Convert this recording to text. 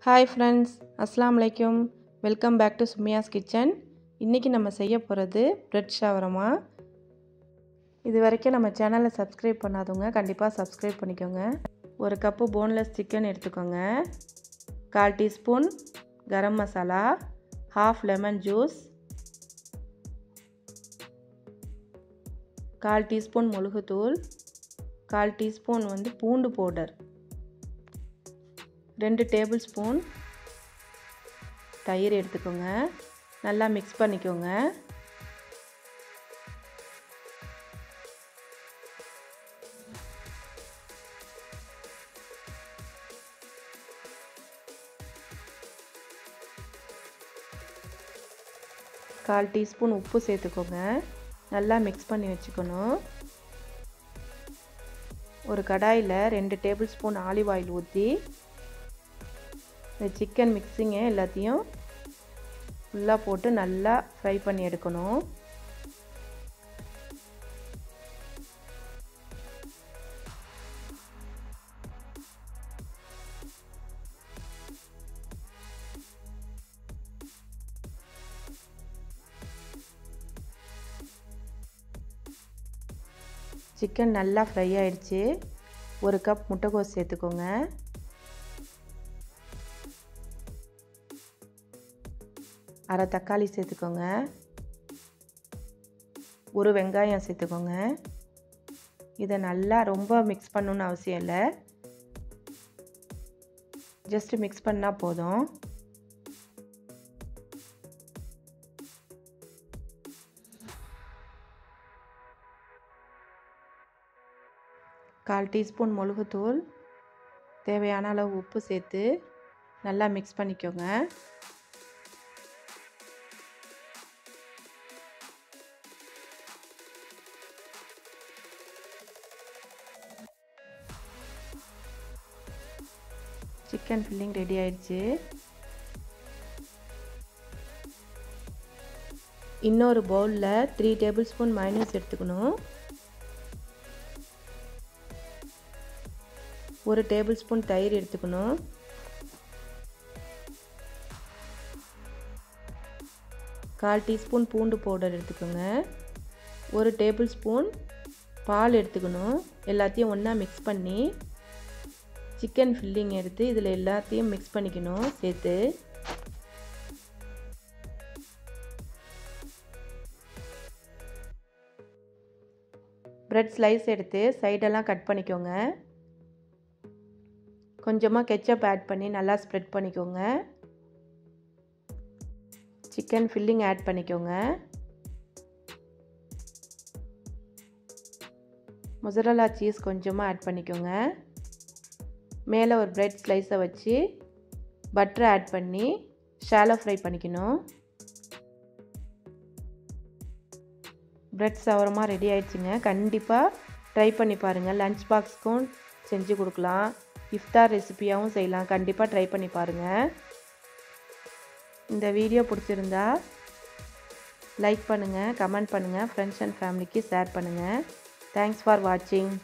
Hi friends, Assalamu alaikum. Welcome back to Sumaiya's kitchen. இன்னைக்கு நம்ம செய்ய போறது bread shawarma. இதுவரைக்கும் நம்ம சேனலை சப்ஸ்கிரைப் பண்ணாதவங்க கண்டிப்பா சப்ஸ்கிரைப் பண்ணிக்கோங்க. ஒரு கப் boneless chicken எடுத்துக்கோங்க. 1/4 teaspoon garam masala, 1/2 lemon juice, 1/4 teaspoon மிளகுத்தூள், 1/4 டீஸ்பூன் பூண்டு பவுடர், 2 டேபிள் ஸ்பூன் தயிர் எடுத்துக்கோங்க. நல்லா மிக்ஸ் பண்ணிக்கோங்க. கால் டீஸ்பூன் உப்பு சேர்த்துக்கோங்க. நல்லா மிக்ஸ் பண்ணி வச்சுக்கணும். ஒரு கடாயில் 2 டேபிள் ஸ்பூன் ஆலிவ் ஆயில் ஊற்றி இந்த சிக்கன் மிக்ஸிங்கை எல்லாத்தையும் ஃபுல்லாக போட்டு நல்லா ஃப்ரை பண்ணி எடுக்கணும். சிக்கன் நல்லா ஃப்ரை ஆயிடுச்சு. ஒரு கப் முட்டைக்கோஸ் சேர்த்துக்கோங்க. அரை தக்காளி சேர்த்துக்கோங்க. ஒரு வெங்காயம் சேர்த்துக்கோங்க. இதை நல்லா ரொம்ப மிக்ஸ் பண்ணணும்னு அவசியம் இல்லை, ஜஸ்ட் மிக்ஸ் பண்ணால் போதும். கால் டீஸ்பூன் மிளகுத்தூள், தேவையான அளவு உப்பு சேர்த்து நல்லா மிக்ஸ் பண்ணிக்கோங்க. சிக்கன் ஃபில்லிங் ரெடி ஆயிடுச்சு. இன்னொரு பவுலில் 3 டேபிள் ஸ்பூன் மயோனைஸ் எடுத்துக்கணும். 1 டேபிள் ஸ்பூன் தயிர் எடுத்துக்கணும். 1/4 டீஸ்பூன் பூண்டு பவுடர் எடுத்துக்கோங்க. 1 டேபிள் ஸ்பூன் பால் எடுத்துக்கணும். எல்லாத்தையும் ஒன்றா மிக்ஸ் பண்ணி சிக்கன் ஃபில்லிங் எடுத்து இதில் எல்லாத்தையும் மிக்ஸ் பண்ணிக்கணும். சேர்த்து பிரெட் ஸ்லைஸ் எடுத்து சைடெல்லாம் கட் பண்ணிக்கோங்க. கொஞ்சமாக கெச்சப் ஆட் பண்ணி நல்லா ஸ்ப்ரெட் பண்ணிக்கோங்க. சிக்கன் ஃபில்லிங் ஆட் பண்ணிக்கோங்க. mozzarella சீஸ் கொஞ்சமாக ஆட் பண்ணிக்கோங்க. மேலே ஒரு பிரெட் ஸ்லைஸை வச்சு பட்டரை ஆட் பண்ணி ஷாலோ ஃப்ரை பண்ணிக்கணும். பிரெட் ஷவர்மா ரெடி ஆயிடுச்சுங்க. கண்டிப்பாக ட்ரை பண்ணி பாருங்கள். லஞ்ச் பாக்ஸ்க்கும் செஞ்சு கொடுக்கலாம், இஃப்தார் ரெசிபியாகவும் செய்யலாம். கண்டிப்பாக ட்ரை பண்ணி பாருங்கள். இந்த வீடியோ பிடிச்சிருந்தா லைக் பண்ணுங்கள், கமெண்ட் பண்ணுங்கள், ஃப்ரெண்ட்ஸ் அண்ட் ஃபேமிலிக்கு ஷேர் பண்ணுங்கள். தேங்க்ஸ் ஃபார் வாட்சிங்.